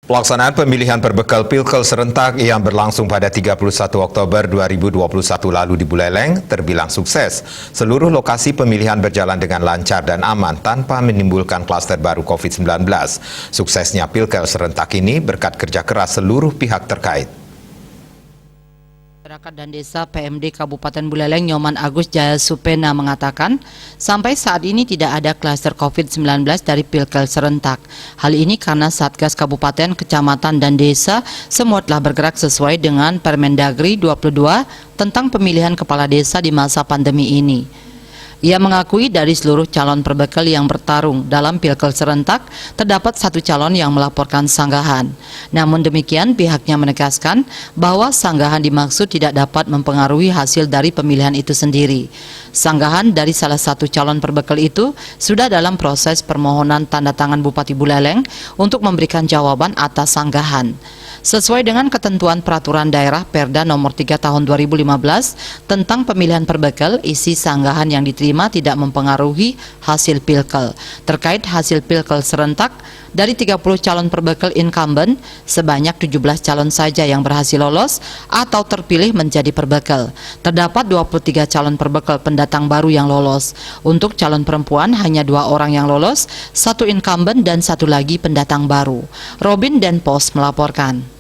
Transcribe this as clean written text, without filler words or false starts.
Pelaksanaan pemilihan berbekal Pilkel serentak yang berlangsung pada 31 Oktober 2021 lalu di Buleleng terbilang sukses. Seluruh lokasi pemilihan berjalan dengan lancar dan aman tanpa menimbulkan klaster baru COVID-19. Suksesnya Pilkel serentak ini berkat kerja keras seluruh pihak terkait. Masyarakat dan Desa PMD Kabupaten Buleleng Nyoman Agus Jayasupena mengatakan, sampai saat ini tidak ada klaster COVID-19 dari Pilkel serentak. Hal ini karena Satgas Kabupaten, Kecamatan, dan Desa semua telah bergerak sesuai dengan Permendagri 22 tentang pemilihan kepala desa di masa pandemi ini. Ia mengakui dari seluruh calon perbekal yang bertarung dalam Pilkel serentak, terdapat satu calon yang melaporkan sanggahan. Namun demikian, pihaknya menegaskan bahwa sanggahan dimaksud tidak dapat mempengaruhi hasil dari pemilihan itu sendiri. Sanggahan dari salah satu calon perbekal itu sudah dalam proses permohonan tanda tangan Bupati Buleleng untuk memberikan jawaban atas sanggahan. Sesuai dengan ketentuan Peraturan Daerah Perda Nomor 3 Tahun 2015 tentang pemilihan perbekal, isi sanggahan yang diterima tidak mempengaruhi hasil Pilkel. Terkait hasil Pilkel serentak, dari 30 calon perbekal incumbent, sebanyak 17 calon saja yang berhasil lolos atau terpilih menjadi perbekal. Terdapat 23 calon perbekal pendatang baru yang lolos. Untuk calon perempuan hanya 2 orang yang lolos, 1 incumbent dan 1 lagi pendatang baru. Robin Denpos melaporkan.